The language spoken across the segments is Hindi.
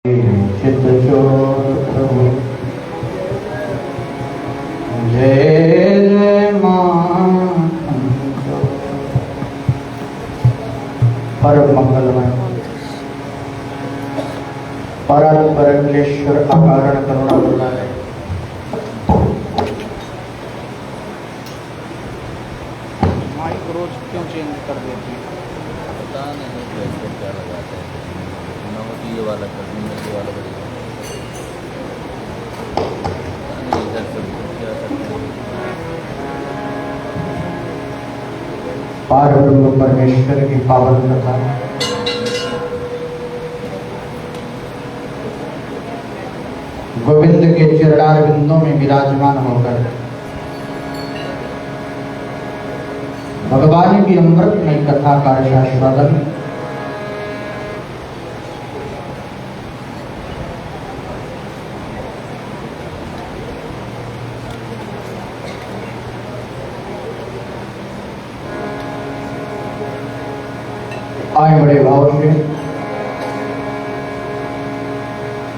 चित्रचोर प्रभु जय जय मां। परम मंगलमय परम परमेश्वर अकारण करुणा बुलाए माइक रोज क्यों चेंज कर देते हैं? पता नहीं कैसे क्या लगाते हैं। ये वाला कर दूंगा, ये वाला कर दूंगा। पता नहीं इधर सब क्या करते हैं। पारब्रह्म परमेश्वर की पावन कथा गोविंद के चरणारविंदों में विराजमान होकर भगवान की अमृतमय कथा का आस्वादन आए बड़े भाव से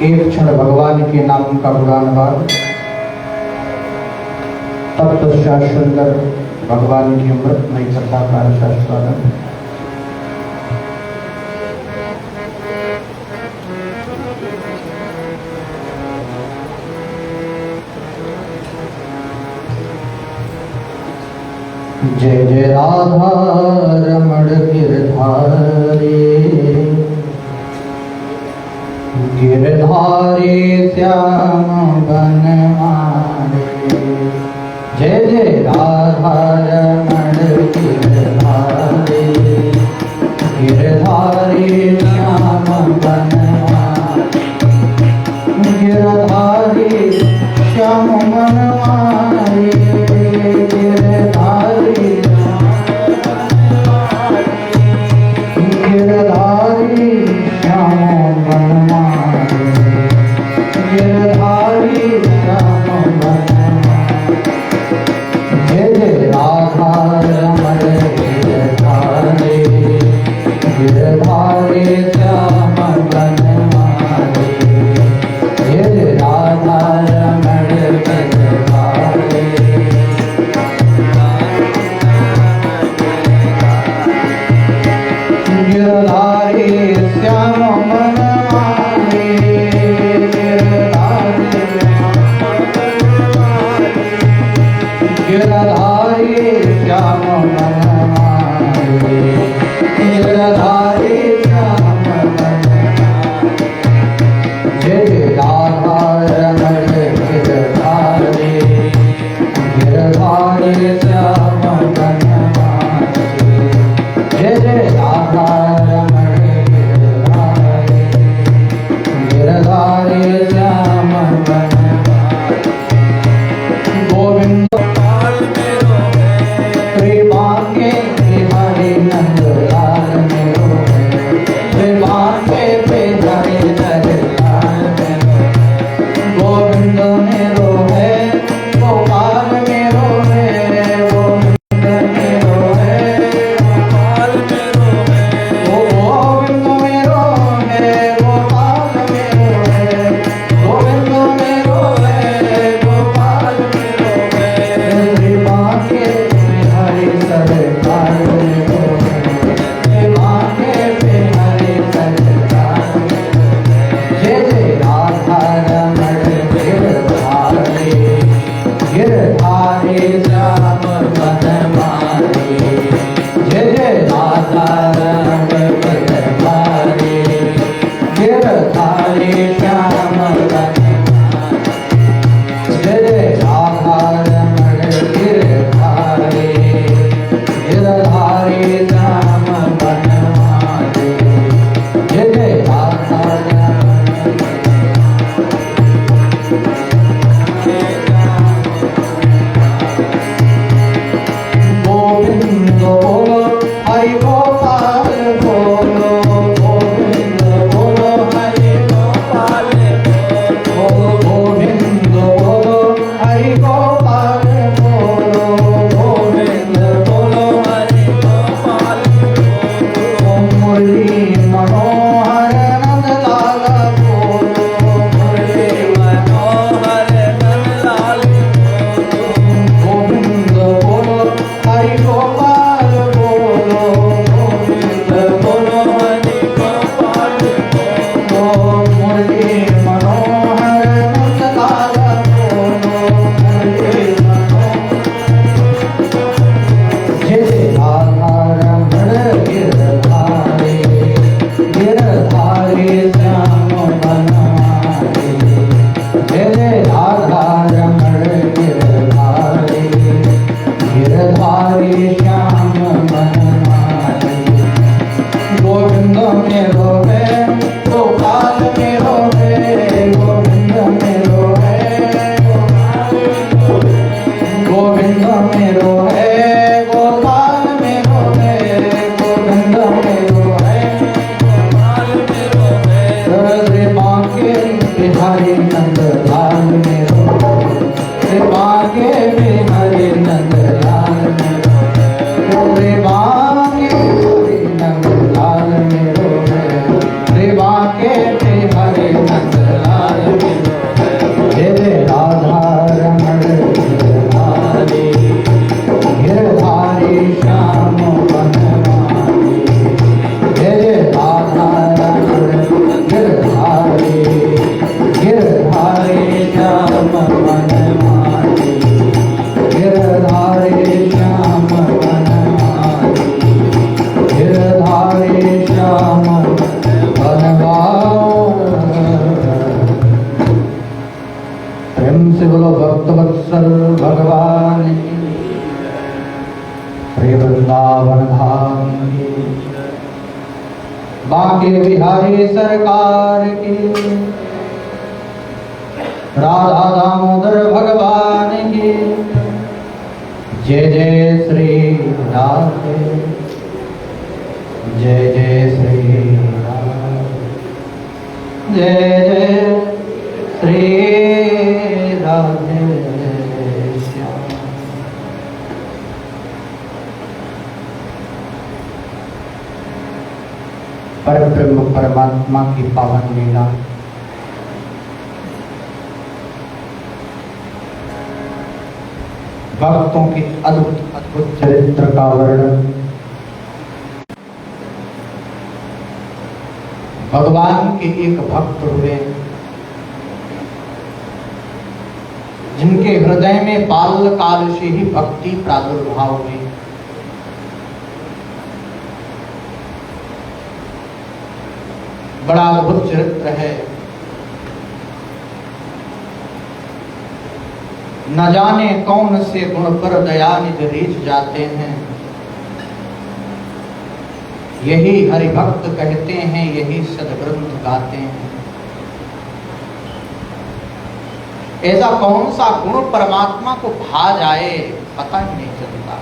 एक क्षण भगवान के नाम का गुणानुवाद, तत्पश्चात सुंदर भगवान की अमृतमय कथा का आस्वादन। जय जय राधा रमण गिरधारी, गिरधारी श्याम बनमाली। जय जय राधा रमण गिरधारी, गिरधारी श्याम बनमाली। गिरधारी श्याम बनमाली, गिरधारी गिरधारी श्याम बनमाली, गिरधारी श्याम बनमाली। जय जय राधा रमण गिरधारी, गिरधारी श्याम बनमाली। जय जय राधा रमण गिरधारी, गिरधारी श्याम बनमाली। गिरधारी श्याम बनमाली, गिरधारी श्याम बनमाली। जय जय राधा रमण गिरधारी, गिरधारी श्याम बनमाली। जय जय राधा रमण गिरधारी, गिरधारी श्याम बनमाली। गोविंद त्रिभाग्य बिहारी नंदलाल मेरो है, त्रिभाग्य बिहारी नंदलाल मेरो है। गोविंद मेरो है, गोपाल मेरो है, गोविंद मेरो है, गोपाल मेरो है। गोविंद मेरो है, गोपाल मेरो है, गोविंद मेरो है, गोपाल मेरो है। त्रिभाग्य बिहारी सरकार मेरो है, त्रिभाग्य बिहारी सरकार मेरो है। जय जय राधा रमण गिरधारी, गिरधारी श्याम बनमाली। जय जय राधा रमण गिरधारी, गिरधारी श्याम बनमाली। जय जय राधा रमण गिरधारी, गिरधारी श्याम बनमाली। जय जय राधा रमण गोविंद बोलो हरि गोपाल बोलो, गोविंद बोलो हरि गोपाल बोलो, हरे नंद लाल मेरो कृपा के में हरे नंद लाल मेरो कृपा के हरे नंद लाल मेरो कृपा के में हरे नंद लाल मेरो हे राधा रमण गिरधारी गिरधारी श्याम वनमाली हे राधा रमण गिरधारी गिरधारी श्याम वनमाली गिरधारी श्याम वनमाली गिरधारी श्याम वनमाली। प्रेम से बोलो भक्तवत्सल भगवान की, श्री वृंदावन धाम की, बांके बिहारी सरकार की, राधा दामोदर भगवान की, जय जय श्री राधे, जय जय श्री राधे, जय जय श्री राधे श्याम। परब्रह्म परमात्मा की पावन लीला, भक्तों के अद्भुत अद्भुत चरित्र का वर्णन, भगवान के एक भक्त हुए जिनके हृदय में बाल काल से ही भक्ति प्रादुर्भाव हुई। बड़ा अद्भुत चरित्र है। न जाने कौन से गुण पर दया निज रीझ जाते हैं, यही हरिभक्त कहते हैं, यही सदग्रंथ गाते हैं। ऐसा कौन सा गुण परमात्मा को भा जाए पता ही नहीं चलता।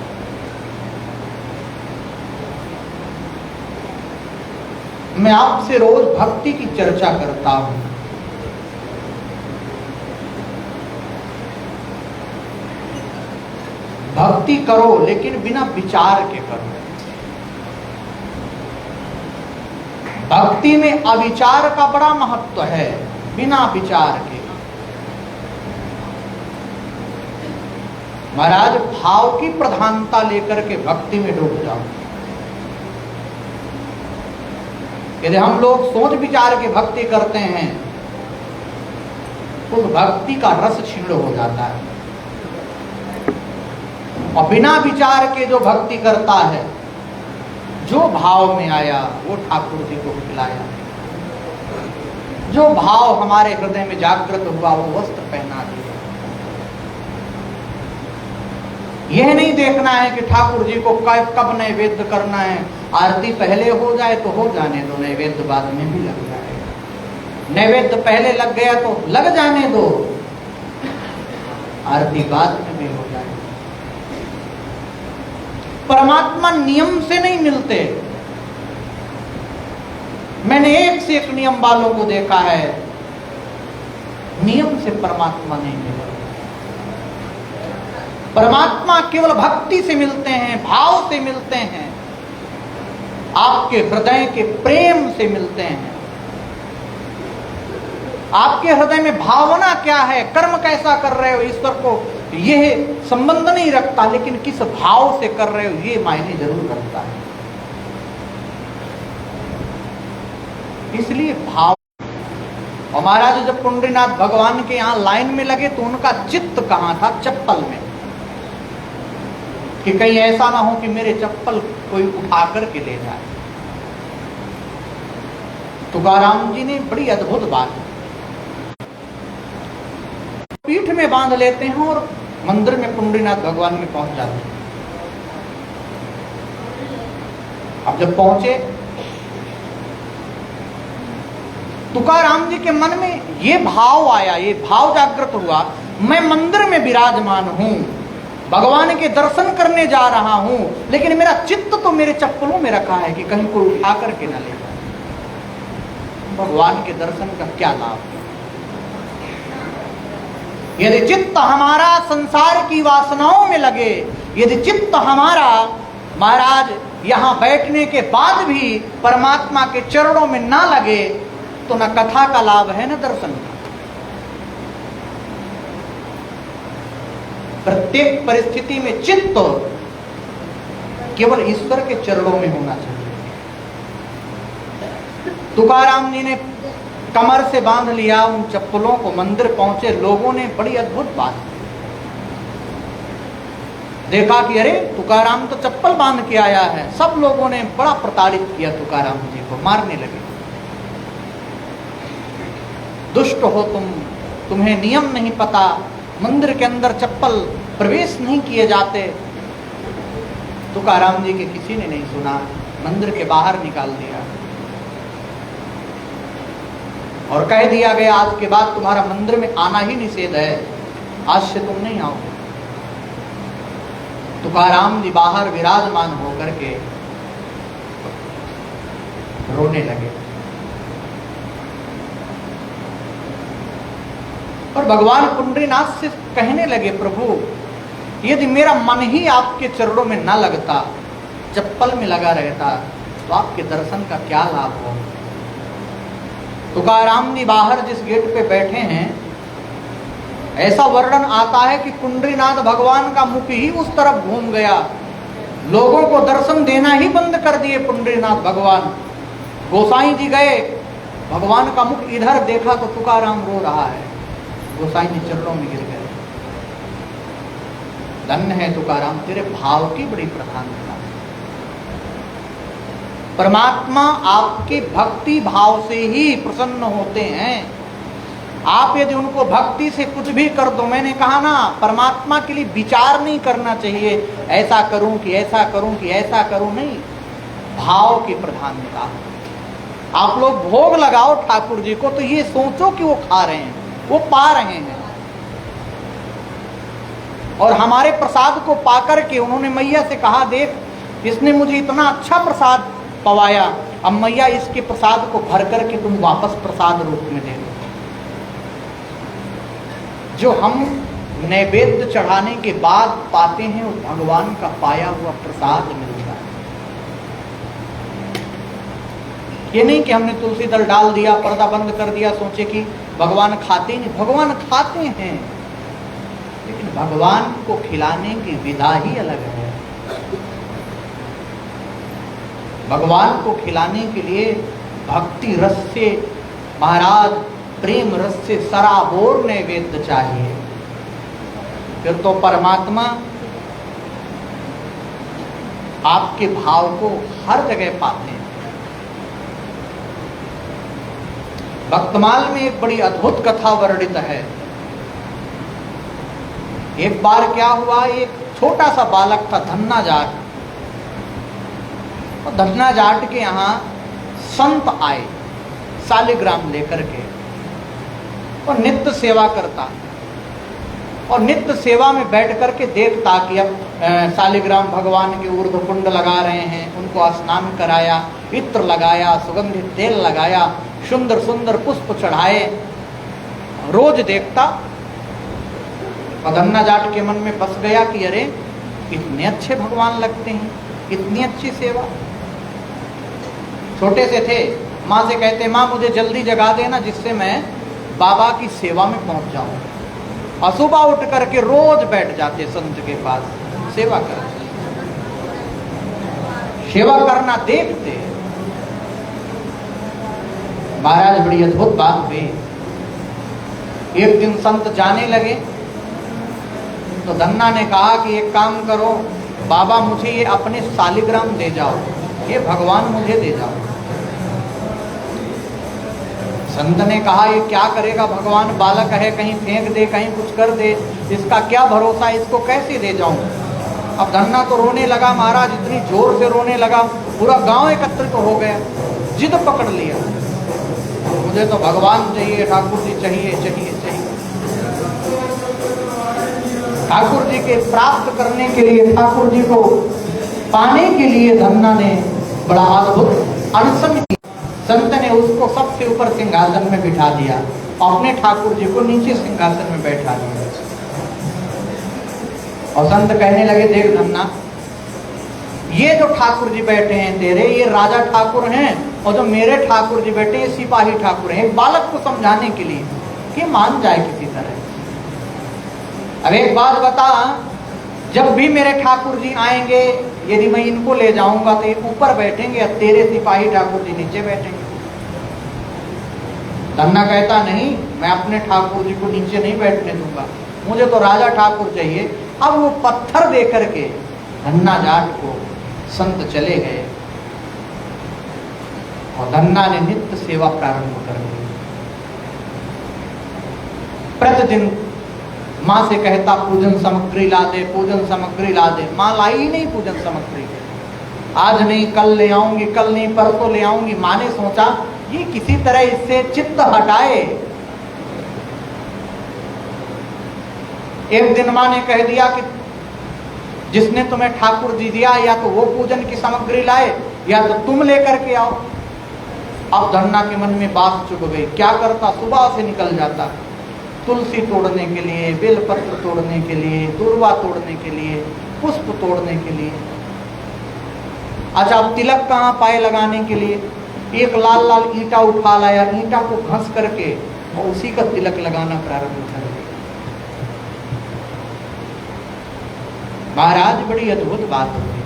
मैं आपसे रोज भक्ति की चर्चा करता हूं। भक्ति करो लेकिन बिना विचार के करो। भक्ति में अविचार का बड़ा महत्व है, बिना विचार के। महाराज भाव की प्रधानता लेकर के भक्ति में डूब जाओ। यदि हम लोग सोच विचार के भक्ति करते हैं तो भक्ति का रस क्षीण हो जाता है। और बिना विचार के जो भक्ति करता है, जो भाव में आया वो ठाकुर जी को खिलाया, जो भाव हमारे हृदय में जागृत हुआ वो वस्त्र पहना दिया। यह नहीं देखना है कि ठाकुर जी को कब नैवेद्य करना है। आरती पहले हो जाए तो हो जाने दो, नैवेद्य बाद में भी लग जाएगा। नैवेद्य पहले लग गया तो लग जाने दो, आरती बाद में भी हो जाए। परमात्मा नियम से नहीं मिलते। मैंने एक से एक नियम वालों को देखा है, नियम से परमात्मा नहीं मिलते। परमात्मा केवल भक्ति से मिलते हैं, भाव से मिलते हैं, आपके हृदय के प्रेम से मिलते हैं। आपके हृदय में भावना क्या है, कर्म कैसा कर रहे हो ईश्वर को, यह संबंध नहीं रखता, लेकिन किस भाव से कर रहे हो ये मायने जरूर रखता है। इसलिए भाव। और महाराज जब पुंडरीनाथ भगवान के यहाँ लाइन में लगे तो उनका चित्त कहाँ था? चप्पल में, कि कहीं ऐसा ना हो कि मेरे चप्पल कोई उठा करके ले जाए। तुकाराम जी ने बड़ी अद्भुत बात, पीठ में बांध लेते हैं और मंदिर में पुंडरीनाथ भगवान में पहुंच जाते हैं। अब जब पहुंचे तुकाराम जी के मन में ये भाव आया, ये भाव जागृत हुआ, मैं मंदिर में विराजमान हूं, भगवान के दर्शन करने जा रहा हूं, लेकिन मेरा चित्त तो मेरे चप्पलों में रखा है कि कहीं कोई उठा करके ना ले जाए। भगवान के दर्शन का क्या लाभ? यदि चित्त हमारा संसार की वासनाओं में लगे, यदि चित्त हमारा महाराज यहाँ बैठने के बाद भी परमात्मा के चरणों में ना लगे, तो न कथा का लाभ है न दर्शन का। प्रत्येक परिस्थिति में चित्त केवल ईश्वर के चरणों में होना चाहिए। तुकाराम जी ने कमर से बांध लिया उन चप्पलों को, मंदिर पहुंचे, लोगों ने बड़ी अद्भुत बात देखा कि अरे तुकाराम तो चप्पल बांध के आया है। सब लोगों ने बड़ा प्रताड़ित किया तुकाराम जी को, मारने लगे। दुष्ट हो तुम, तुम्हें नियम नहीं पता, मंदिर के अंदर चप्पल प्रवेश नहीं किए जाते। तुकाराम जी के किसी ने नहीं सुना, मंदिर के बाहर निकाल दिया और कह दिया गया आज के बाद तुम्हारा मंदिर में आना ही निषेध है, आज से तुम नहीं आओगे। तुकाराम जी बाहर विराजमान होकर के रोने लगे और भगवान पुंडरीनाथ से कहने लगे, प्रभु यदि मेरा मन ही आपके चरणों में ना लगता, चप्पल में लगा रहता, तो आपके दर्शन का क्या लाभ हो। तुकाराम जी बाहर जिस गेट पे बैठे हैं, ऐसा वर्णन आता है कि पुंडरीनाथ भगवान का मुख ही उस तरफ घूम गया, लोगों को दर्शन देना ही बंद कर दिए पुंडरीनाथ भगवान। गोसाई जी गए, भगवान का मुख इधर देखा तो तुकाराम रो रहा है, गोसाई जी चरणों में गिर गए। धन्य है तुकाराम, तेरे भाव की बड़ी प्रधानता। परमात्मा आपके भक्ति भाव से ही प्रसन्न होते हैं। आप यदि उनको भक्ति से कुछ भी कर दो, मैंने कहा ना, परमात्मा के लिए विचार नहीं करना चाहिए, ऐसा करूं कि ऐसा करूं कि ऐसा करूं, नहीं, भाव की प्रधानता। आप लोग भोग लगाओ ठाकुर जी को, तो ये सोचो कि वो खा रहे हैं, वो पा रहे हैं। और हमारे प्रसाद को पाकर के उन्होंने मैया से कहा, देख इसने मुझे इतना अच्छा प्रसाद पवाया, अब मैया इसके प्रसाद को भर करके तुम वापस प्रसाद रूप में दे दो। जो हम नैवेद्य चढ़ाने के बाद पाते हैं, वो भगवान का पाया हुआ प्रसाद मिलता है। ये नहीं कि हमने तुलसी दल डाल दिया, पर्दा बंद कर दिया, सोचे कि भगवान खाते नहीं। भगवान खाते हैं, लेकिन भगवान को खिलाने की विधा ही अलग है। भगवान को खिलाने के लिए भक्ति रस से, महाराज प्रेम रस से सराबोर नैवेद्य चाहिए, फिर तो परमात्मा आपके भाव को हर जगह पाते हैं। भक्तमाल में एक बड़ी अद्भुत कथा वर्णित है। एक बार क्या हुआ, एक छोटा सा बालक था, धन्ना जाट, और धन्ना जाट के यहाँ संत आए शालिग्राम लेकर के, और नित्य सेवा करता, और नित्य सेवा में बैठ करके देखता कि अब शालिग्राम भगवान के ऊर्ध्व कुंड लगा रहे हैं, उनको स्नान कराया, इत्र लगाया, सुगंधित तेल लगाया, सुंदर सुंदर पुष्प चढ़ाए, रोज देखता। धन्ना जाट के मन में बस गया कि अरे इतने अच्छे भगवान लगते हैं, इतनी अच्छी सेवा। छोटे से थे, माँ से कहते, माँ मुझे जल्दी जगा देना जिससे मैं बाबा की सेवा में पहुंच जाऊं। और सुबह उठ करके रोज बैठ जाते संत के पास, सेवा करते, सेवा करना देखते। महाराज बड़ी अद्भुत बात हुई। एक दिन संत जाने लगे तो धन्ना ने कहा कि एक काम करो बाबा, मुझे ये अपने शालिग्राम दे जाओ, ये भगवान मुझे दे जाओ। संत ने कहा ये क्या करेगा भगवान, बालक है, कहीं फेंक दे, कहीं कुछ कर दे, इसका क्या भरोसा, इसको कैसे दे जाऊं। अब धन्ना तो रोने लगा महाराज, इतनी जोर से रोने लगा, पूरा गांव एकत्रित हो गया, जिद पकड़ लिया, मुझे तो भगवान चाहिए, ठाकुर जी चाहिए चाहिए चाहिए। ठाकुर जी के प्राप्त करने के लिए, ठाकुर जी को पाने के लिए धन्ना ने बड़ा अद्भुत अनशन की। संत ने उसको सबसे ऊपर सिंहासन में बिठा दिया, अपने ठाकुर जी को नीचे सिंहासन में बैठा दिया। और संत कहने लगे, देख धन्ना, ये जो ठाकुर जी बैठे हैं तेरे, ये राजा ठाकुर हैं, और जो मेरे ठाकुर जी बैठे ये सिपाही ठाकुर हैं। एक बालक को समझाने के लिए कि मान जाए किसी तरह। अब एक बात बता, जब भी मेरे ठाकुर जी आएंगे, यदि मैं इनको ले जाऊंगा तो ये ऊपर बैठेंगे और तेरे सिपाही ठाकुर जी नीचे बैठेंगे। धन्ना कहता, नहीं, मैं अपने ठाकुर जी को नीचे नहीं बैठने दूंगा, मुझे तो राजा ठाकुर चाहिए। अब वो पत्थर दे करके धन्ना जाट को संत चले गए और धन्ना ने नित्य सेवा प्रारंभ कर दी। प्रतिदिन माँ से कहता, पूजन सामग्री ला दे, पूजन सामग्री ला दे। माँ लाई ही नहीं पूजन सामग्री। आज नहीं कल ले आऊंगी, कल नहीं परसों ले आऊंगी। माँ ने सोचा ये किसी तरह इससे चित्त हटाए। एक दिन माँ ने कह दिया कि जिसने तुम्हें ठाकुर जी दिया, या तो वो पूजन की सामग्री लाए या तो तुम लेकर के आओ। अब धन्ना के मन में बात चुभ गई। क्या करता, सुबह से निकल जाता तुलसी तोड़ने के लिए, बेलपत्र तोड़ने के लिए, दूर्वा तोड़ने के लिए, पुष्प तोड़ने के लिए। अच्छा, अब तिलक कहाँ पाए लगाने के लिए? एक लाल लाल ईंटा उठा लाया, ईंटा को घस करके और उसी का तिलक लगाना प्रारंभ कर दिया। महाराज, बड़ी अद्भुत बात होगी।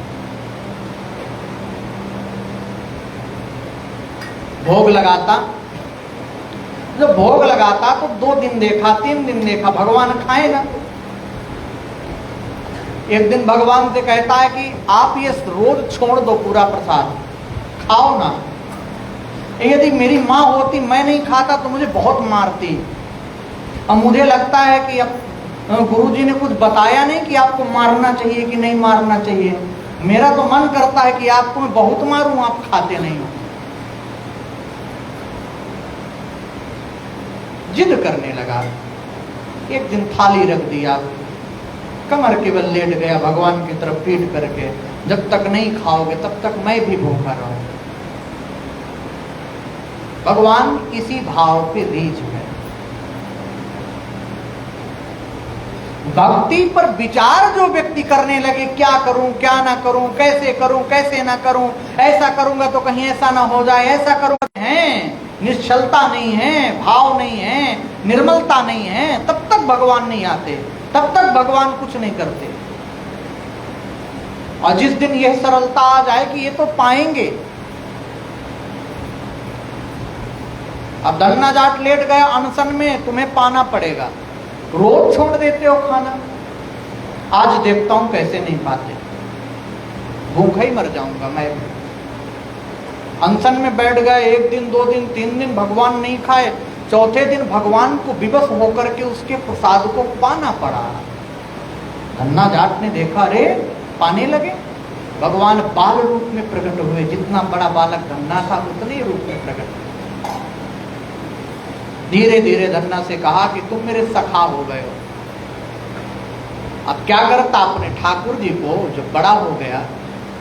भोग लगाता, जब भोग लगाता तो 2 दिन देखा, 3 दिन देखा, भगवान खाए ना। एक दिन भगवान से कहता है कि आप ये रोज छोड़ दो पूरा प्रसाद, खाओ ना। यदि मेरी माँ होती, मैं नहीं खाता तो मुझे बहुत मारती। अब मुझे लगता है कि अब गुरुजी ने कुछ बताया नहीं कि आपको मारना चाहिए कि नहीं मारना चाहिए। मेरा तो मन करता है कि आपको मैं बहुत मारूं, आप खाते नहीं हो। जिद करने लगा। एक दिन थाली रख दिया, कमर के बल लेट गया, भगवान की तरफ पीठ करके, जब तक नहीं खाओगे तब तक मैं भी भूखा रहूं। भगवान इसी भाव पे रीझ है। भक्ति पर विचार जो व्यक्ति करने लगे, क्या करूं क्या ना करूं, कैसे ना करूं, ऐसा करूंगा तो कहीं ऐसा ना हो जाए, ऐसा करूंगा, है निश्चलता नहीं है, भाव नहीं है, निर्मलता नहीं है, तब तक भगवान नहीं आते, तब तक भगवान कुछ नहीं करते। और जिस दिन यह सरलता आ जाए कि ये तो पाएंगे। अब धन्ना जाट लेट गया अनशन में, तुम्हें पाना पड़ेगा। रोज छोड़ देते हो खाना, आज देखता हूं कैसे नहीं पाते, भूखा ही मर जाऊंगा मैं। अनशन में बैठ गए, 1 दिन 2 दिन 3 दिन भगवान नहीं खाए। चौथे दिन भगवान को विवश होकर के उसके प्रसाद को पाना पड़ा। धन्ना जाट ने देखा, अरे पाने लगे। भगवान बाल रूप में प्रकट हुए। जितना बड़ा बालक धन्ना था उतने ही रूप में प्रकट हुए। धीरे धीरे धन्ना से कहा कि तुम मेरे सखा हो गए हो। अब क्या करता, अपने ठाकुर जी को जब बड़ा हो गया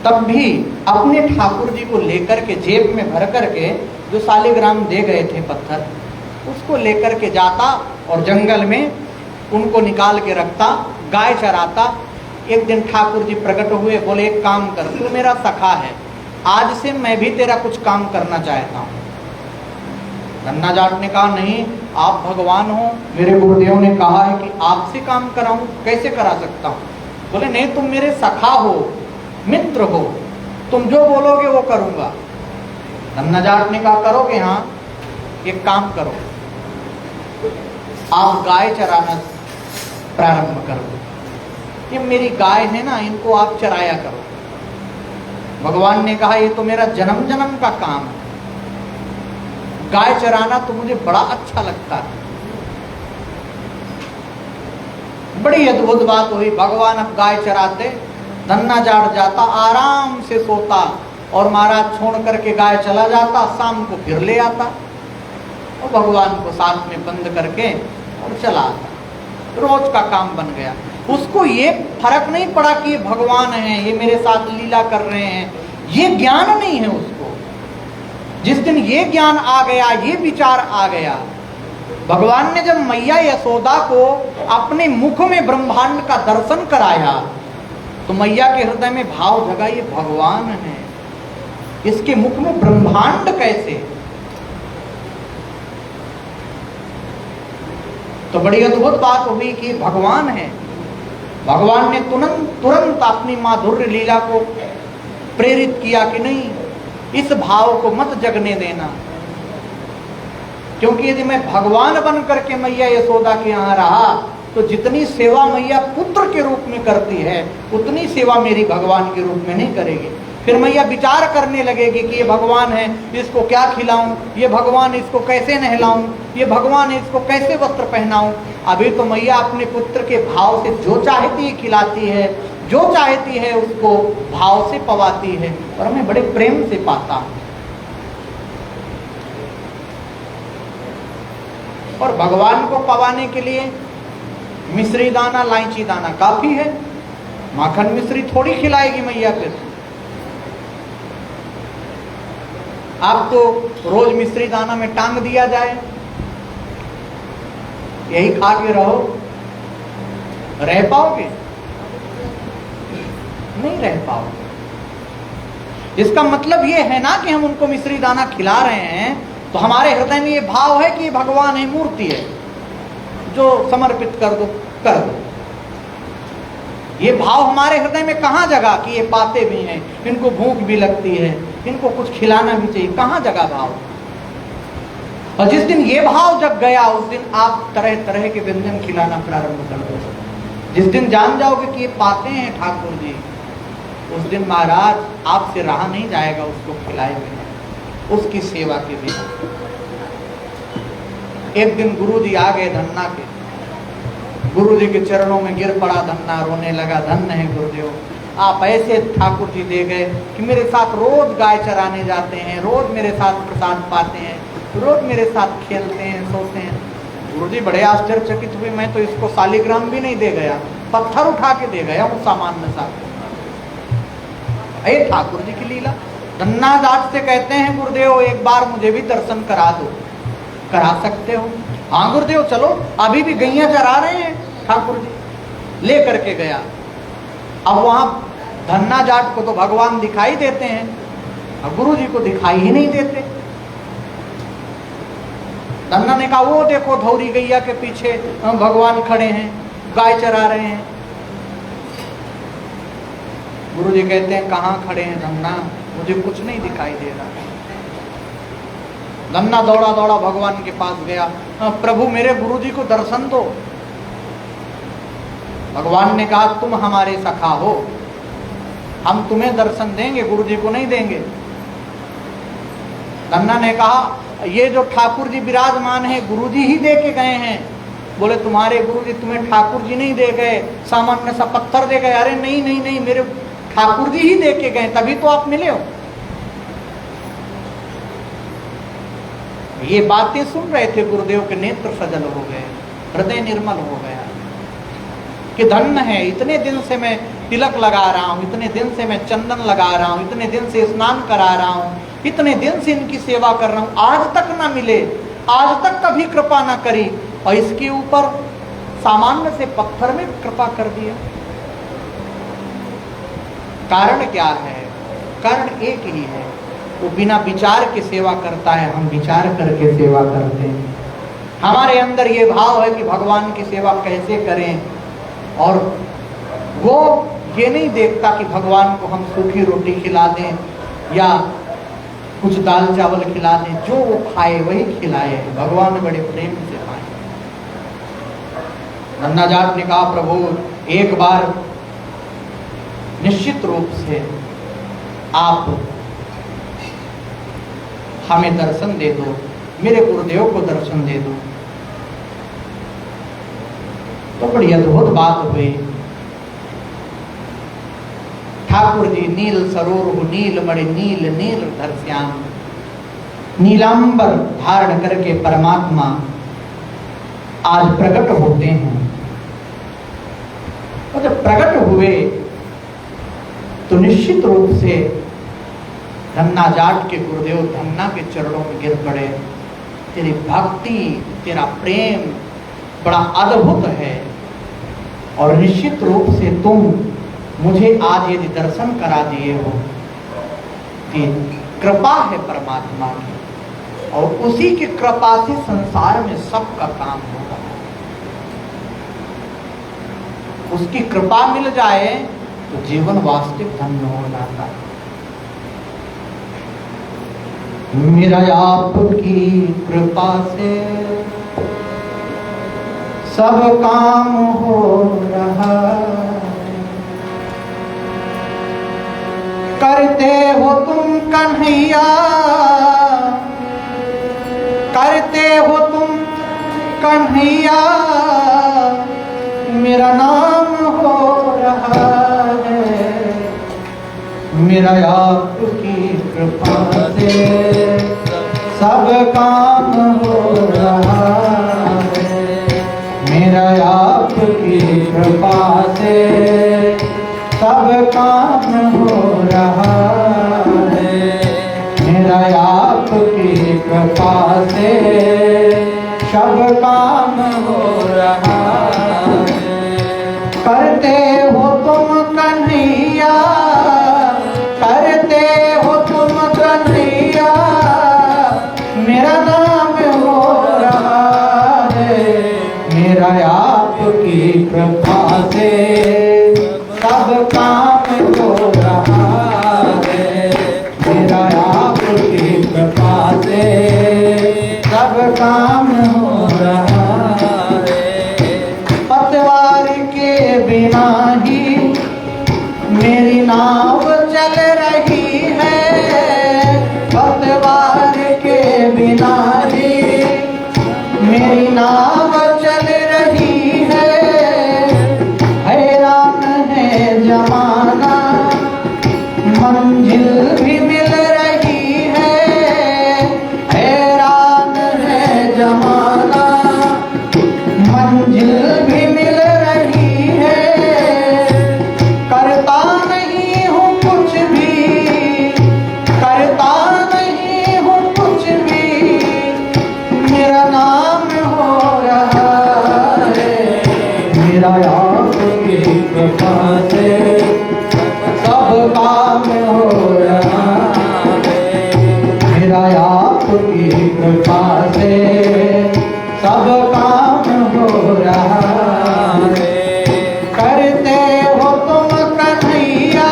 तब भी अपने ठाकुर जी को लेकर के जेब में भर करके, जो शालिग्राम दे गए थे पत्थर, उसको लेकर के जाता और जंगल में उनको निकाल के रखता, गाय चराता। एक दिन ठाकुर जी प्रकट हुए, बोले एक काम कर, तू मेरा सखा है, आज से मैं भी तेरा कुछ काम करना चाहता हूँ। धन्ना जाट ने कहा, नहीं, आप भगवान हो, मेरे गुरुदेव ने कहा है कि आपसे काम कराऊं, कैसे करा सकता हूँ? बोले नहीं, तुम मेरे सखा हो, मित्र हो, तुम जो बोलोगे वो करूंगा। धन्ना जाट ने कहा, करोगे? हाँ, एक काम करो, आप गाय चराना प्रारंभ करो। ये मेरी गाय है ना, इनको आप चराया करो। भगवान ने कहा, ये तो मेरा जन्म जन्म का काम है, गाय चराना तो मुझे बड़ा अच्छा लगता है। बड़ी अद्भुत बात हुई। भगवान अब गाय चराते, धन्ना जाट जाता, आराम से सोता और महाराज छोड़ करके गाय चला जाता। शाम को फिर ले आता और भगवान को साथ में बंद करके और चला आता। रोज का काम बन गया। उसको ये फर्क नहीं पड़ा कि ये भगवान हैं, ये मेरे साथ लीला कर रहे हैं, ये ज्ञान नहीं है उसको। जिस दिन ये ज्ञान आ गया, ये विचार आ गया, भगवान ने जब मैया यशोदा को अपने मुख में ब्रह्मांड का दर्शन कराया तो मैया के हृदय में भाव जगा, ये भगवान है, इसके मुख में ब्रह्मांड कैसे? तो बड़ी अद्भुत बात हुई कि भगवान है। भगवान ने तुरंत अपनी माधुर्य लीला को प्रेरित किया कि नहीं, इस भाव को मत जगने देना, क्योंकि यदि मैं भगवान बन करके मैया यशोदा के यहाँ रहा तो जितनी सेवा मैया पुत्र के रूप में करती है उतनी सेवा मेरी भगवान के रूप में नहीं करेगी। फिर मैया विचार करने लगेगी कि ये भगवान है, इसको क्या खिलाऊं, ये भगवान इसको कैसे नहलाऊं, ये भगवान है इसको कैसे वस्त्र पहनाऊं। अभी तो मैया अपने पुत्र के भाव से जो चाहती है खिलाती है, जो चाहती है उसको भाव से पवाती है, और मैं बड़े प्रेम से पाता हूं। और भगवान को पवाने के लिए मिश्री दाना, इलायची दाना काफी है, माखन मिश्री थोड़ी खिलाएगी मैया। फिर आप तो रोज मिश्री दाना में टांग दिया जाए, यही खा के रहो, रह पाओगे? नहीं रह पाओगे। इसका मतलब ये है ना कि हम उनको मिश्री दाना खिला रहे हैं तो हमारे हृदय में ये भाव है कि ये भगवान है, मूर्ति है, जो समर्पित कर दो कर दो। ये भाव हमारे हृदय में कहाँ जगा कि ये पाते भी हैं, इनको भूख भी लगती है, इनको कुछ खिलाना भी चाहिए, कहाँ जगा भाव? और जिस दिन ये भाव जग गया उस दिन आप तरह तरह के व्यंजन खिलाना प्रारंभ कर दो। जिस दिन जान जाओगे कि ये पाते हैं ठाकुर जी, उस दिन महाराज आपसे रहा नहीं जाएगा उसको खिलाए बिना, उसकी सेवा के बिना। एक दिन गुरुजी आ गए धन्ना के, गुरुजी के चरणों में गिर पड़ा धन्ना, रोने लगा, धन्य है गुरुदेव, आप ऐसे ठाकुर जी दे गए कि मेरे साथ रोज गाय चराने जाते हैं, रोज मेरे साथ प्रसाद पाते हैं, रोज मेरे साथ खेलते हैं, सोते हैं। गुरुजी बड़े आश्चर्यचकित हुए, मैं तो इसको शालिग्राम भी नहीं दे गया, पत्थर उठा के दे गया वो सामान्य सा। अरे ठाकुर जी की लीला। धन्ना जाट से कहते हैं गुरुदेव एक बार मुझे भी दर्शन करा दो। करा सकते हो? हाँ गुरुदेव चलो, अभी भी गैया चरा रहे हैं ठाकुर जी। ले करके गया। अब वहां धन्ना जाट को तो भगवान दिखाई देते हैं, अब गुरु जी को दिखाई ही नहीं देते। धन्ना ने कहा वो देखो धौरी गैया के पीछे भगवान खड़े हैं, गाय चरा रहे हैं। गुरु जी कहते हैं कहाँ खड़े हैं धन्ना, मुझे कुछ नहीं दिखाई दे रहा। धन्ना दौड़ा दौड़ा भगवान के पास गया, प्रभु मेरे गुरु जी को दर्शन दो। भगवान ने कहा तुम हमारे सखा हो, हम तुम्हें दर्शन देंगे, गुरु जी को नहीं देंगे। धन्ना ने कहा ये जो ठाकुर जी विराजमान है गुरु जी ही दे के गए हैं। बोले तुम्हारे गुरु जी तुम्हें ठाकुर जी नहीं दे गए, सामान्य सा पत्थर दे गए। अरे नहीं नहीं नहीं, मेरे ठाकुर जी ही दे के गए, तभी तो आप मिले हो। ये बातें सुन रहे थे, गुरुदेव के नेत्र सजल हो गए, हृदय निर्मल हो गया कि धन्य है, इतने दिन से मैं तिलक लगा रहा हूँ, इतने दिन से मैं चंदन लगा रहा हूँ, इतने दिन से स्नान करा रहा हूँ, इतने दिन से इनकी सेवा कर रहा हूँ, आज तक ना मिले, आज तक कभी कृपा ना करी, और इसके ऊपर सामान्य से पत्थर में कृपा कर दिया। कारण क्या है? कारण एक ही है, वो बिना विचार के सेवा करता है, हम विचार करके सेवा करते हैं। हमारे अंदर ये भाव है कि भगवान की सेवा कैसे करें, और वो ये नहीं देखता कि भगवान को हम सूखी रोटी खिला दें या कुछ दाल चावल खिला दें, जो वो खाए वही खिलाए, भगवान बड़े प्रेम से खाए। धन्ना जाट ने कहा प्रभु एक बार निश्चित रूप से आप हमें दर्शन दे दो, मेरे गुरुदेव को दर्शन दे दो। तो बड़ी अद्भुत बात हुई। ठाकुर जी नील सरोवर नील मणि नील नील धर श्याम, नीलांबर धारण करके परमात्मा आज प्रकट होते हैं। और जब प्रकट हुए तो निश्चित रूप से धन्ना जाट के गुरुदेव धन्ना के चरणों में गिर पड़े। तेरी भक्ति, तेरा प्रेम बड़ा अद्भुत है। और निश्चित रूप से तुम मुझे आज यदि दर्शन करा दिए हो कि कृपा है परमात्मा की, और उसी की कृपा से संसार में सबका काम होगा। उसकी कृपा मिल जाए तो जीवन वास्तविक धन्य हो जाता है। मेरा आपकी कृपा से सब काम हो रहा, करते हो तुम कन्हैया, करते हो तुम कन्हैया, मेरा नाम हो रहा है। मेरा आपकी कृपा से सब काम हो रहा है। मेरा आपकी कृपा से सब काम हो रहा है। मेरा आपकी कृपा से सब काम हो रहा है। करते हो तुम कन्हैया, करते हो तुम कन्हैया, मेरा नाम हो रहा है। मेरा आपकी कृपा से सब काम हो रहा है। मेरा आपकी कृपा से सब काम हो रहा है। पतवार के बिना ही मेरी नाव चल रही है। पतवार के बिना ही मेरी नाव चल रही है। हैरान है जमाना, मंजिल भी मिल रही है। हैरान है जमाना, मंजिल भी मिल रही है। करता नहीं हूँ कुछ भी, करता नहीं हूँ कुछ भी, मेरा नाम हो रहा है। मेरा आपकी कृपा से सब काम हो रहा है। मेरा आपकी कृपा से सब काम हो रहा है। करते हो तुम कन्हैया,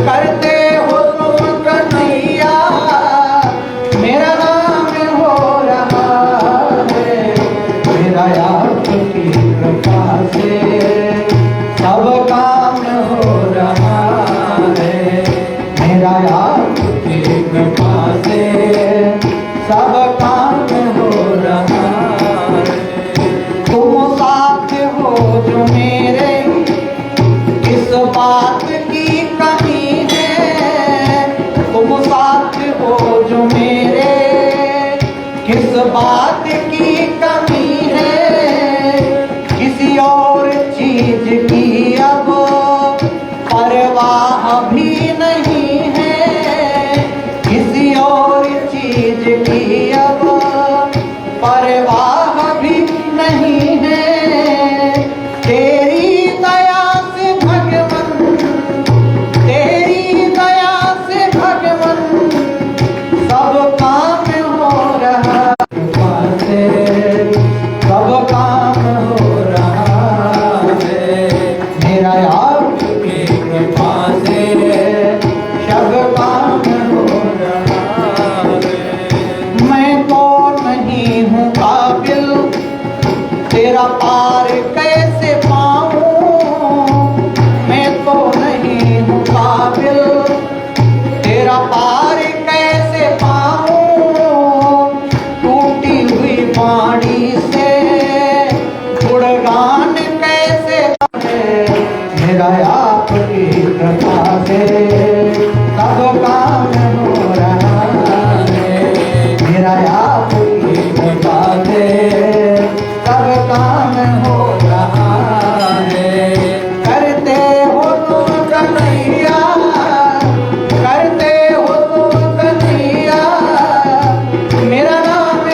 करते हो तुम कन्हैया, मेरा नाम हो रहा है। मेरा आपकी कृपा से सब काम हो रहा है। मेरा आपकी कृपा से सब काम हो रहा है। तुम साथ हो जो मेरे, किस बात की कमी है। तुम साथ हो जो मेरे, किस बात की कमी है। किसी और चीज की अब परवाह भी नहीं है। किसी और चीज की अब परवाह भी नहीं है। तेरी दया से भगवन, तेरी दया से भगवन, सब काम हो रहा है। सब काम हो रहा है। मेरा आपकी कृपा से सब काम हो रहा है। मैं तो नहीं हूँ काबिल, तेरा पार कैसे पाऊँ। मैं तो नहीं हूँ काबिल, तेरा पार कैसे पाऊँ। टूटी हुई बाड़ी से गुणगान कैसे गाए। मेरा आपकी कृपा से सब काम हो रहा है। मेरा आपकी कृपा से सब काम हो रहा है। करते हो तुम कन्हैया, करते हो तुम कन्हैया, मेरा नाम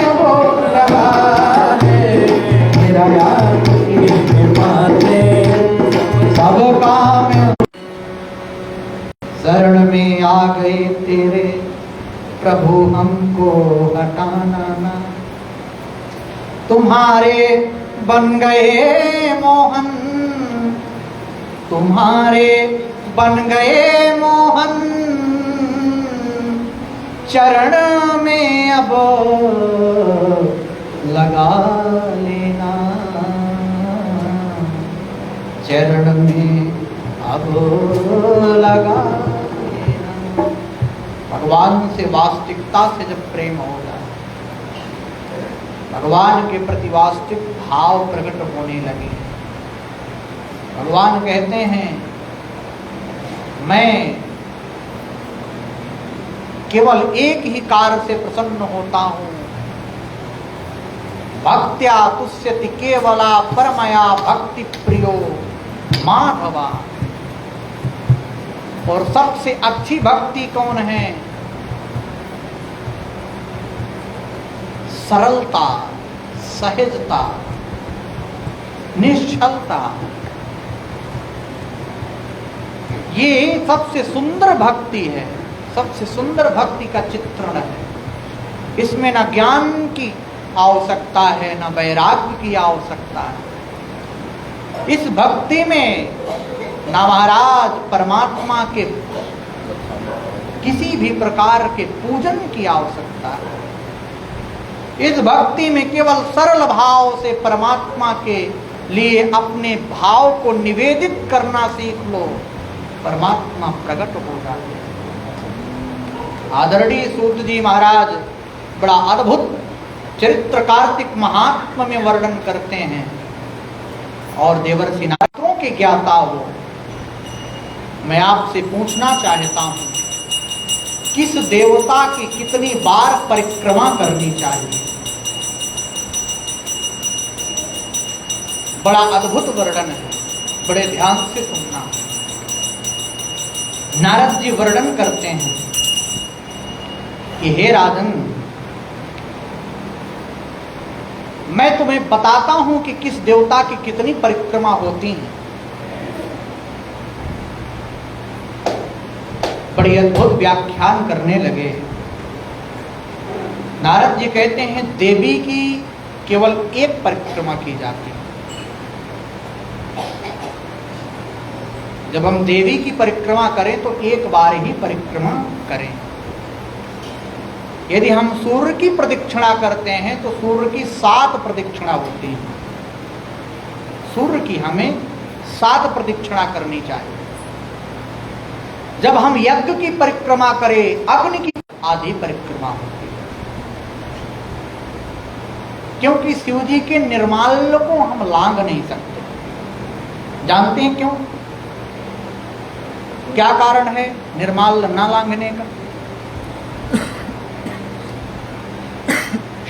गए तेरे प्रभु हमको हटाना ना। तुम्हारे बन गए मोहन, तुम्हारे बन गए मोहन, चरण में अब लगा लेना, चरण में अब लगा लेना। भगवान से वास्तविकता से जब प्रेम हो जाए, भगवान के प्रति वास्तविक भाव प्रकट होने लगे, भगवान कहते हैं मैं केवल एक ही कार्य से प्रसन्न होता हूं, भक्त्या तुष्यति केवला परमया भक्ति प्रियो माधवा। और सबसे अच्छी भक्ति कौन है? सरलता, सहजता, निश्चलता, ये सबसे सुंदर भक्ति है, सबसे सुंदर भक्ति का चित्रण है। इसमें न ज्ञान की आवश्यकता है, न वैराग्य की आवश्यकता है। इस भक्ति में न महाराज परमात्मा के किसी भी प्रकार के पूजन की आवश्यकता है। इस भक्ति में केवल सरल भाव से परमात्मा के लिए अपने भाव को निवेदित करना सीख लो, परमात्मा प्रकट हो जाते हैं। आदरणीय सूत जी महाराज बड़ा अद्भुत चरित्र कार्तिक महात्मा में वर्णन करते हैं। और देवर्षि नारदों के ज्ञाता हो, मैं आपसे पूछना चाहता हूं, किस देवता की कितनी बार परिक्रमा करनी चाहिए? बड़ा अद्भुत वर्णन है, बड़े ध्यान से सुनना। नारद जी वर्णन करते हैं कि हे राजन, मैं तुम्हें बताता हूं कि किस देवता की कितनी परिक्रमा होती है। बड़ी अद्भुत व्याख्यान करने लगे। नारद जी कहते हैं देवी की केवल एक परिक्रमा की जाती है। जब हम देवी की परिक्रमा करें तो एक बार ही परिक्रमा करें। यदि हम सूर्य की प्रदक्षिणा करते हैं तो सूर्य की 7 प्रदक्षिणा होती है। सूर्य की हमें 7 प्रदक्षिणा करनी चाहिए। जब हम यज्ञ की परिक्रमा करें, अग्नि की आधी परिक्रमा होती है, क्योंकि शिव जी के निर्माल्य को हम लांघ नहीं सकते। जानते हैं क्यों? क्या कारण है निर्माल्य न लांघने का?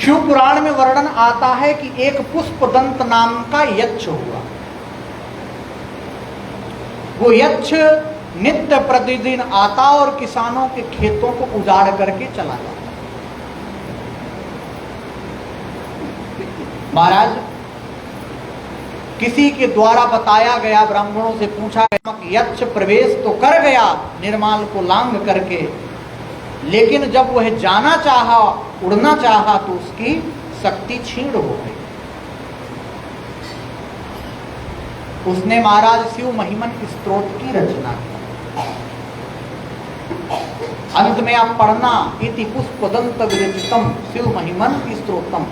शिव पुराण में वर्णन आता है कि एक पुष्पदंत नाम का यक्ष हुआ। वो यक्ष नित्य प्रतिदिन आता और किसानों के खेतों को उजाड़ करके चला जाता। महाराज, किसी के द्वारा बताया गया, ब्राह्मणों से पूछा गया कि यक्ष प्रवेश तो कर गया निर्माल को लांघ करके, लेकिन जब वह जाना चाहा, उड़ना चाहा, तो उसकी शक्ति क्षीण हो गई। उसने महाराज शिव महिमन स्तोत्र की रचना की। अंत में आप पढ़ना, इति पुष्पदंत विरचितम शिव महिमन स्तोत्रम।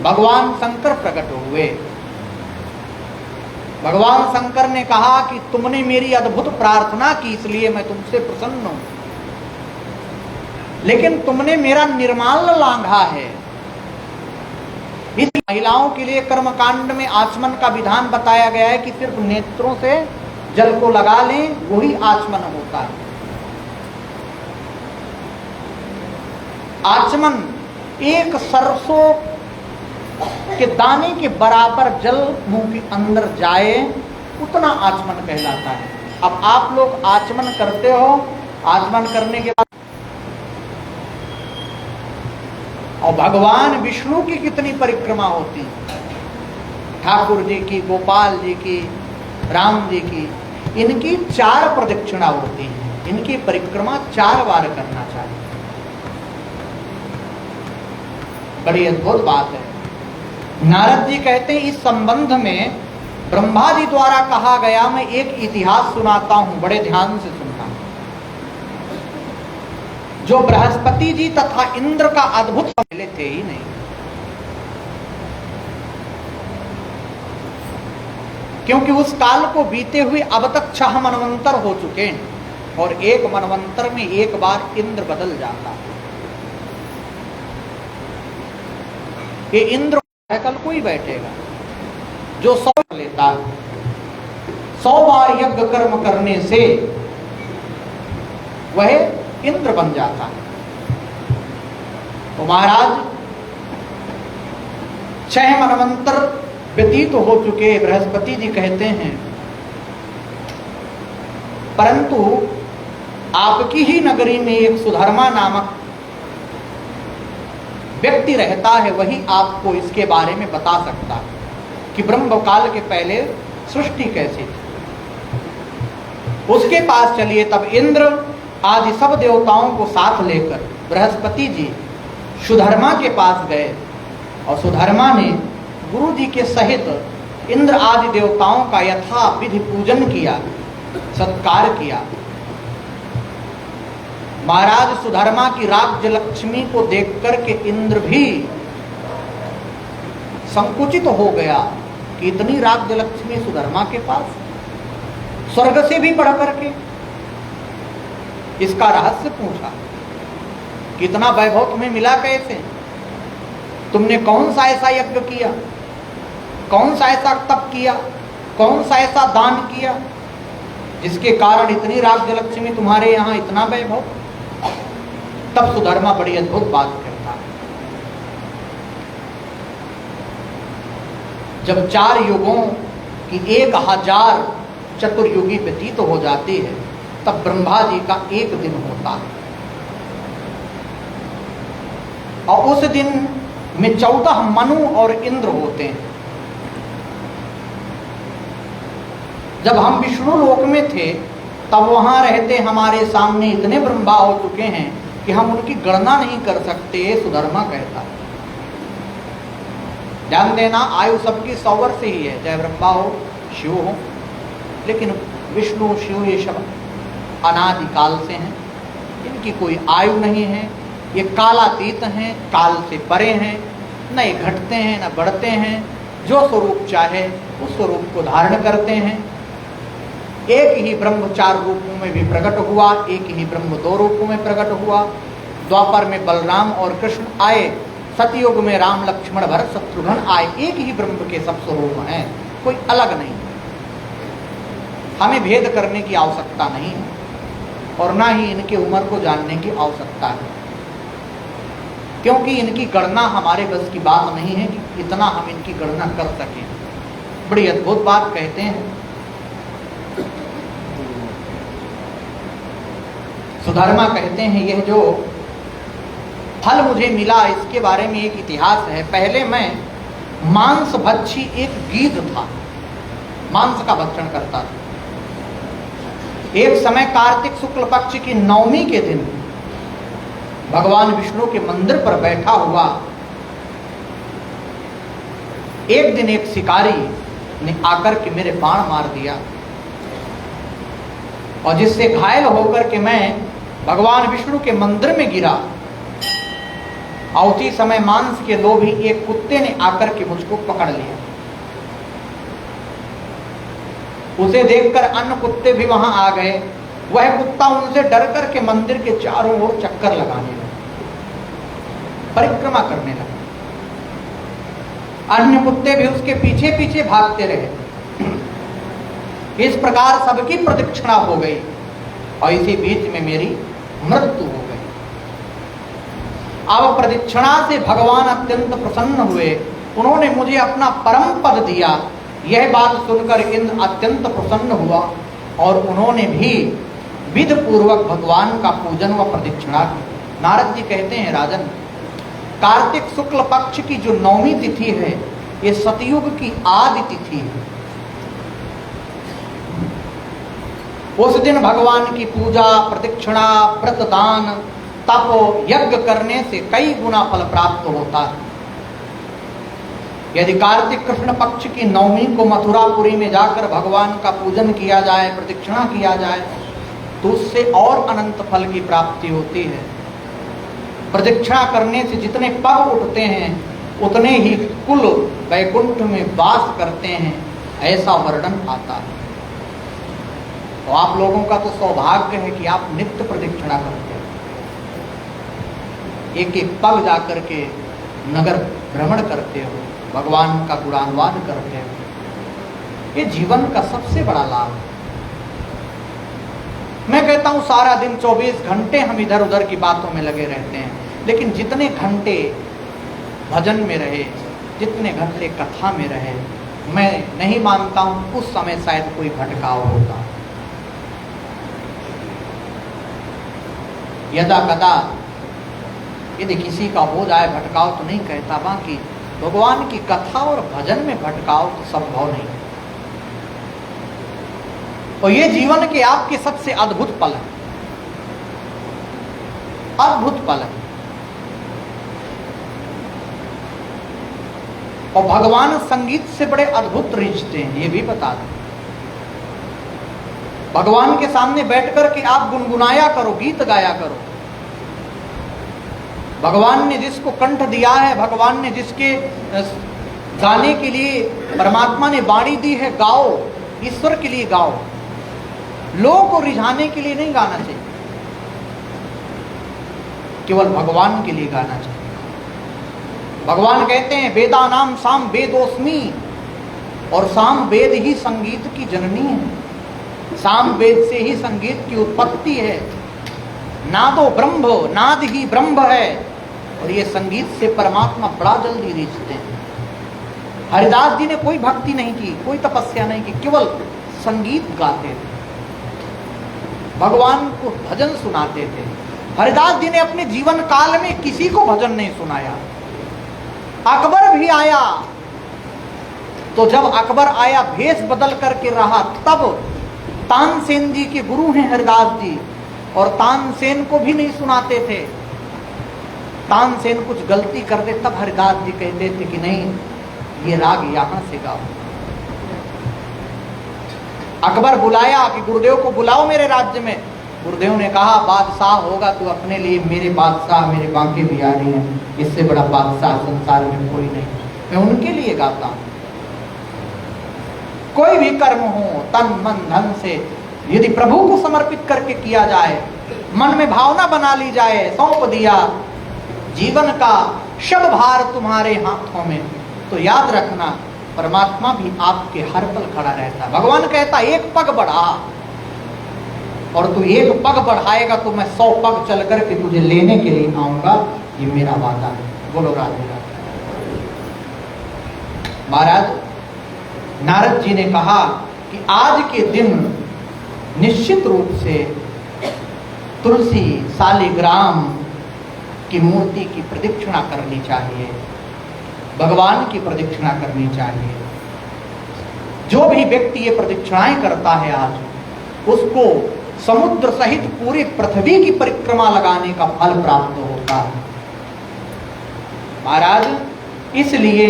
भगवान शंकर प्रकट हुए। भगवान शंकर ने कहा कि तुमने मेरी अद्भुत प्रार्थना की, इसलिए मैं तुमसे प्रसन्न हूं, लेकिन तुमने मेरा निर्माल्य लांघा है। इस महिलाओं के लिए कर्मकांड में आचमन का विधान बताया गया है कि सिर्फ नेत्रों से जल को लगा लें, वही आचमन होता है। आचमन एक सरसों के दाने के बराबर जल मुंह के अंदर जाए, उतना आचमन कहलाता है। अब आप लोग आचमन करते हो, आचमन करने के बाद और भगवान विष्णु की कितनी परिक्रमा होती है, ठाकुर जी की, गोपाल जी की, राम जी की, इनकी 4 प्रदक्षिणा होती है। इनकी परिक्रमा 4 बार करना चाहिए। बड़ी अद्भुत बात है। नारद जी कहते हैं इस संबंध में ब्रह्मा जी द्वारा कहा गया, मैं एक इतिहास सुनाता हूं, बड़े ध्यान से सुनना। जो बृहस्पति जी तथा इंद्र का अद्भुत पहले थे ही नहीं, क्योंकि उस काल को बीते हुए अब तक 6 मनवंतर हो चुके हैं और एक मनवंतर में एक बार इंद्र बदल जाता है। ये इंद्र कल कोई बैठेगा जो 100 लेता है, 100 बार यज्ञ कर्म करने से वह इंद्र बन जाता है। तो महाराज 6 मनवंतर व्यतीत हो चुके, बृहस्पति जी कहते हैं, परंतु आपकी ही नगरी में एक सुधर्मा नामक व्यक्ति रहता है, वही आपको इसके बारे में बता सकता है कि ब्रह्म काल के पहले सृष्टि कैसी थी। उसके पास चलिए। तब इंद्र आदि सब देवताओं को साथ लेकर बृहस्पति जी सुधर्मा के पास गए और सुधर्मा ने गुरु जी के सहित इंद्र आदि देवताओं का यथा विधि पूजन किया, सत्कार किया। महाराज सुधर्मा की राज्य लक्ष्मी को देख करके इंद्र भी संकुचित हो गया कि इतनी राज्य लक्ष्मी सुधर्मा के पास, स्वर्ग से भी बढ़ करके। इसका रहस्य पूछा कि इतना वैभव तुम्हें मिला कैसे? तुमने कौन सा ऐसा यज्ञ किया, कौन सा ऐसा तप किया, कौन सा ऐसा दान किया जिसके कारण इतनी राज्य लक्ष्मी तुम्हारे यहां, इतना वैभव? तब सुधर्मा बड़ी अद्भुत बात करता है। जब 4 युगों की 1000 चतुर्युगी व्यतीत हो जाती है, तब ब्रह्मा जी का एक दिन होता है और उस दिन में 14 मनु और इंद्र होते हैं। जब हम विष्णु लोक में थे तब वहां रहते हमारे सामने इतने ब्रह्मा हो चुके हैं कि हम उनकी गणना नहीं कर सकते, सुधर्मा कहता है। ध्यान देना, आयु सबकी 100 वर्ष ही है, चाहे ब्रह्मा हो, शिव हो, लेकिन विष्णु शिव ये सब अनादिकाल से हैं, इनकी कोई आयु नहीं है। ये कालातीत हैं, काल से परे हैं, न ये घटते हैं न बढ़ते हैं, जो स्वरूप चाहे उस स्वरूप को धारण करते हैं। एक ही ब्रह्म 4 रूपों में भी प्रकट हुआ, एक ही ब्रह्म 2 रूपों में प्रकट हुआ। द्वापर में बलराम और कृष्ण आए, सतयुग में राम लक्ष्मण भरत शत्रुघ्न आए। एक ही ब्रह्म के सब स्वरूप हैं, कोई अलग नहीं। हमें भेद करने की आवश्यकता नहीं है और ना ही इनकी उम्र को जानने की आवश्यकता है, क्योंकि इनकी गणना हमारे बस की बात नहीं है कि इतना हम इनकी गणना कर सकें। बड़ी अद्भुत बात कहते हैं सुधर्मा, कहते हैं यह जो फल मुझे मिला इसके बारे में एक इतिहास है। पहले मैं मांस भक्षी एक गीध था, मांस का भक्षण करता था। एक समय कार्तिक शुक्ल पक्ष की 9वीं के दिन भगवान विष्णु के मंदिर पर बैठा हुआ एक दिन एक शिकारी ने आकर के मेरे बाण मार दिया और जिससे घायल होकर के मैं भगवान विष्णु के मंदिर में गिरा। और उसी समय मांस के लोभी एक कुत्ते ने आकर के मुझको पकड़ लिया। उसे देखकर अन्य कुत्ते भी वहां आ गए। वह कुत्ता उनसे डर कर के मंदिर के चारों ओर चक्कर लगाने लगा, परिक्रमा करने लगा। अन्य कुत्ते भी उसके पीछे पीछे भागते रहे। इस प्रकार सबकी प्रदक्षिणा हो गई और इसी बीच में मेरी मृत्यु हो गई। अब प्रदक्षिणा से भगवान अत्यंत प्रसन्न हुए, उन्होंने मुझे अपना परम पद दिया। यह बात सुनकर इंद्र अत्यंत प्रसन्न हुआ और उन्होंने भी विधि पूर्वक भगवान का पूजन व प्रदक्षिणा की। नारद जी कहते हैं, राजन, कार्तिक शुक्ल पक्ष की जो 9वीं तिथि है, ये सतयुग की आदि तिथि है। उस दिन भगवान की पूजा, प्रदक्षिणा, व्रत, दान, तप, यज्ञ करने से कई गुना फल प्राप्त होता है। यदि कार्तिक कृष्ण पक्ष की नवमी को मथुरापुरी में जाकर भगवान का पूजन किया जाए, प्रदक्षिणा किया जाए, तो उससे और अनंत फल की प्राप्ति होती है। प्रदक्षिणा करने से जितने पग उठते हैं उतने ही कुल वैकुंठ में वास करते हैं, ऐसा वर्णन आता है। तो आप लोगों का तो सौभाग्य है कि आप नित्य प्रदक्षिणा करते हैं, एक एक पग जाकर के नगर भ्रमण करते हो, भगवान का गुणान्वान करते हो। ये जीवन का सबसे बड़ा लाभ है। मैं कहता हूं सारा दिन 24 घंटे हम इधर उधर की बातों में लगे रहते हैं, लेकिन जितने घंटे भजन में रहे, जितने घंटे कथा में रहे, मैं नहीं मानता हूं उस समय शायद कोई भटकाव होता। यदा कदा यदि किसी का हो जाए भटकाव तो नहीं कहता, बाकी भगवान की कथा और भजन में भटकाव तो संभव नहीं। और ये जीवन के आपके सबसे अद्भुत पल है, अद्भुत पल है। और भगवान संगीत से बड़े अद्भुत रिश्ते हैं, ये भी बता दें। भगवान के सामने बैठकर के आप गुनगुनाया करो, गीत गाया करो। भगवान ने जिसको कंठ दिया है, भगवान ने जिसके गाने के लिए परमात्मा ने वाणी दी है, गाओ, ईश्वर के लिए गाओ। लोगों को रिझाने के लिए नहीं गाना चाहिए, केवल भगवान के लिए गाना चाहिए। भगवान कहते हैं वेदा नाम साम वेदोस्मी, और साम वेद ही संगीत की जननी है। साम वेद से ही संगीत की उत्पत्ति है। नादो ब्रह्म, नाद ही ब्रह्म है। और ये संगीत से परमात्मा बड़ा जल्दी रिझते हैं। हरिदास जी ने कोई भक्ति नहीं की, कोई तपस्या नहीं की, केवल संगीत गाते थे, भगवान को भजन सुनाते थे। हरिदास जी ने अपने जीवन काल में किसी को भजन नहीं सुनाया। अकबर भी आया, तो जब अकबर आया भेष बदल करके रहा, तब तानसेन जी के गुरु हैं हरिदास जी, और तानसेन को भी नहीं सुनाते थे। तानसेन कुछ गलती कर दे तब हरिदास जी कहते थे कि नहीं, ये राग यहां से गाओ। अकबर बुलाया कि गुरुदेव को बुलाओ मेरे राज्य में। गुरुदेव ने कहा बादशाह होगा तो अपने लिए, मेरे बादशाह मेरे बांके बिहारी हैं, इससे बड़ा बादशाह संसार में कोई नहीं, मैं उनके लिए गाता हूं। कोई भी कर्म हो तन मन धन से यदि प्रभु को समर्पित करके किया जाए, मन में भावना बना ली जाए, सौंप दिया, जीवन का सब भार तुम्हारे हाथों में, तो याद रखना परमात्मा भी आपके हर पल खड़ा रहता है। भगवान कहता एक पग बढ़ा, और तू एक पग बढ़ाएगा तो मैं 100 पग चल करके तुझे लेने के लिए आऊंगा, ये मेरा वादा है। बोलो राधे राधे। महाराज नारद जी ने कहा कि आज के दिन निश्चित रूप से तुलसी शालिग्राम की मूर्ति की प्रदक्षिणा करनी चाहिए, भगवान की प्रदक्षिणा करनी चाहिए। जो भी व्यक्ति ये प्रदक्षिणाएं करता है आज, उसको समुद्र सहित पूरी पृथ्वी की परिक्रमा लगाने का फल प्राप्त होता है। महाराज इसलिए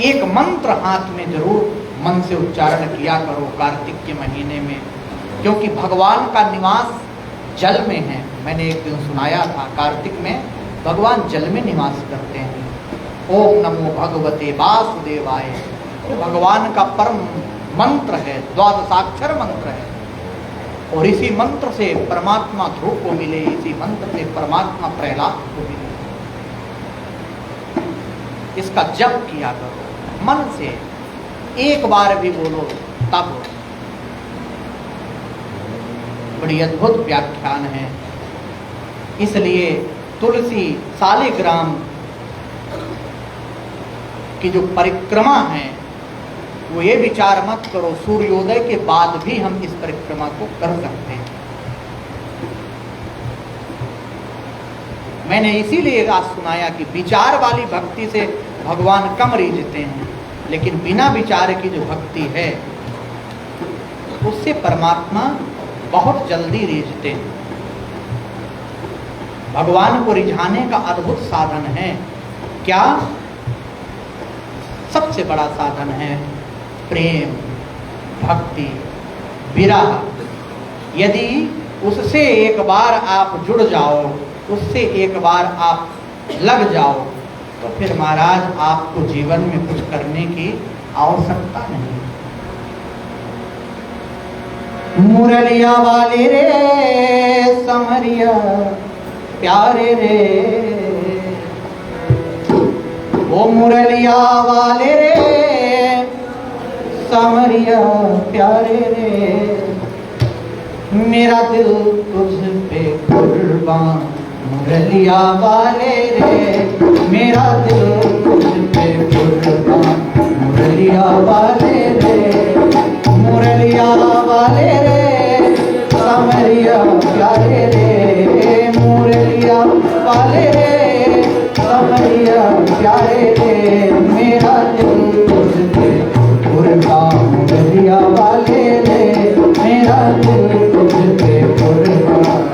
एक मंत्र हाथ में जरूर मन से उच्चारण किया करो कार्तिक के महीने में, क्योंकि भगवान का निवास जल में है। मैंने एक दिन सुनाया था, कार्तिक में भगवान जल में निवास करते हैं। ओम नमो भगवते वासुदेवाय, भगवान का परम मंत्र है, द्वादशाक्षर मंत्र है। और इसी मंत्र से परमात्मा ध्रुव को मिले, इसी मंत्र से परमात्मा प्रहलाद को मिले। इसका जप किया करो मन से, एक बार भी बोलो तब। बड़ी अद्भुत व्याख्यान है। इसलिए तुलसी शालिग्राम की जो परिक्रमा है, वो ये विचार मत करो सूर्योदय के बाद भी हम इस परिक्रमा को कर सकते हैं। मैंने इसीलिए आज सुनाया कि विचार वाली भक्ति से भगवान कम रिझते हैं, लेकिन बिना विचार की जो भक्ति है उससे परमात्मा बहुत जल्दी रिझते हैं। भगवान को रिझाने का अद्भुत साधन है क्या? सबसे बड़ा साधन है प्रेम, भक्ति, विरह। यदि उससे एक बार आप जुड़ जाओ, उससे एक बार आप लग जाओ, तो फिर महाराज आपको जीवन में कुछ करने की आवश्यकता नहीं। मुरलिया वाले रे समरिया प्यारे रे, ओ मुरलिया वाले रे समरिया प्यारे रे, मेरा दिल तुझ पे कुर्बान मुरलिया वाले रे, मेरा दिल तुझ पे कुर्बान मुरलिया वाले रे, मुरलिया वाले रे समरिया प्यारे रे, मुरलिया वाले रे समरिया प्यारे रे, मेरा दिल तुझ पे कुर्बान मुरलिया वाले रे, मेरा दिल तुझ पे कुर्बान।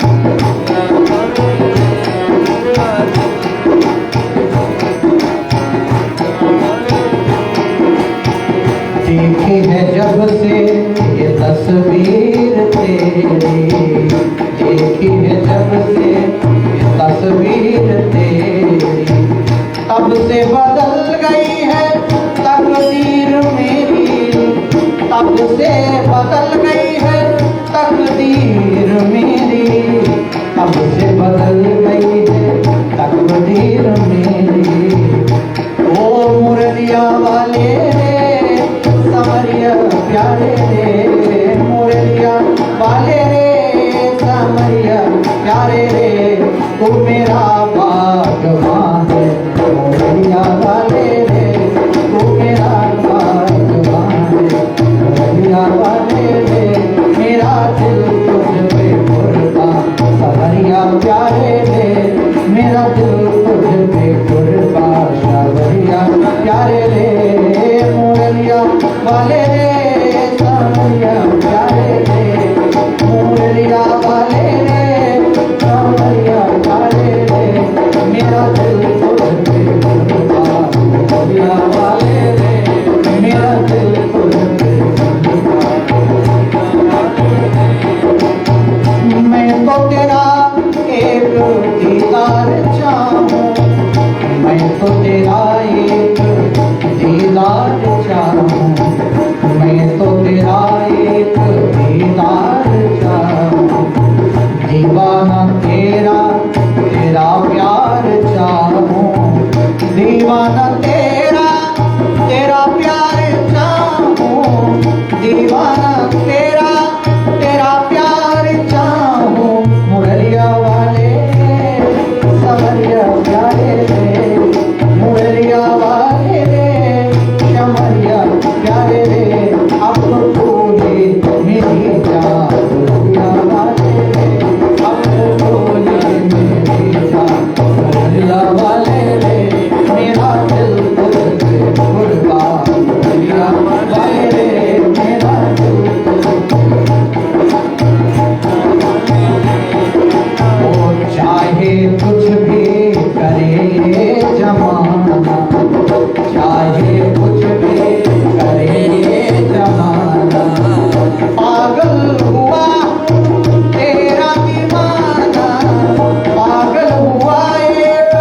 देखी है जब से ये तस्वीर तेरी, देखी है जब से ये तस्वीर तेरी, तब से बदल गई है तकदीर मेरी, तब से बदल गई है तकदीर मेरी, तब से बदल गई है तकदीर मेरी। ओ मुरलिया वाले रे समरिया प्यारे रे, मुरलिया वाले रे समरिया प्यारे रे, तू मेरा बागवान है मुरलिया वाले रे, तू मेरा बागवान है मुरलिया वाले रे, मेरा दिल तुझ पे कुर्बान समरिया प्यारे रे, मेरा दिल तुझ पे कुर्बान समरिया प्यारे रे, मुरलिया वाले रे समरिया प्यारे रे, मुरलिया वाले रे समरिया प्यारे रे, मेरा दिल तुझ पे कुर्बान मुरलिया वाले रे, मेरा दिल तुझ पे कुर्बान। मैं तो तेरा एक दीदार चाहूं, मैं तो तेरा एक दीदार चाहूं, मैं तो तेरा एक दीदार चाहूं, दीवाना तेरा तेरा प्यार चाहूं, दीवाना तेरा तेरा प्यार चाहूं, दीवाना तेरा तेरा प्यार चाहूं, मुरलिया वाले समरिया प्यारे रे, मुरलिया वाले रे समरिया प्यारे रे, अब तो तूने मेरी जान मुरलिया वाले रे, अब तो तूने मेरी जान मुरलिया वाले रे, मेरा दिल तुझ पे कुर्बान मुरलिया वाले रे, मेरा दिल ओ चाहे कुछ भी करे जमाना, चाहे कुछ भी करे जमाना, पागल हुआ तेरा दीवाना, पागल हुआ एक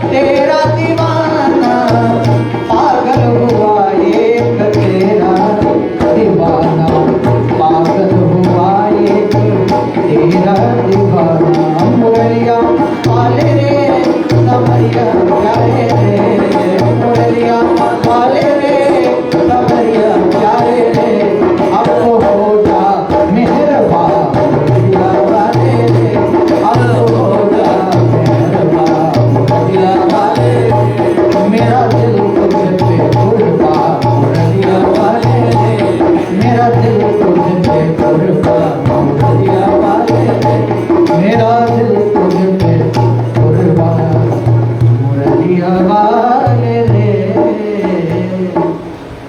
तेरा दीवाना, पागल हुआ एक तेरा दीवाना, पागल हुआ एक तेरा दीवाना, मुरलिया वाले रे समरिया प्यारे रे, मुरलिया वाले रे समरिया प्यारे रे, अब तो हो जा मेहरबान मुरलिया वाले रे, अब तो हो जा मेहरबान मुरलिया वाले रे, मेरा दिल तुझ पे कुर्बान मुरलिया वाले रे, मेरा दिल तुझ पे कुर्बान मुरलिया वाले रे, मेरा दिल तुझ पे कुर्बान मुरलिया वाले रे।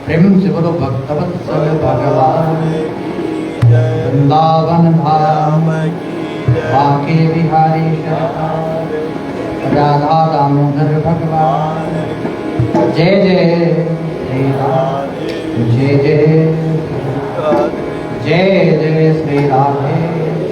प्रेम से बोलो भक्तवत्सल भगवान वृंदावन धाम बांके बिहारी शरण राधा दामोदर भगवान जय जय श्री राम जय जय जय जय श्री राधे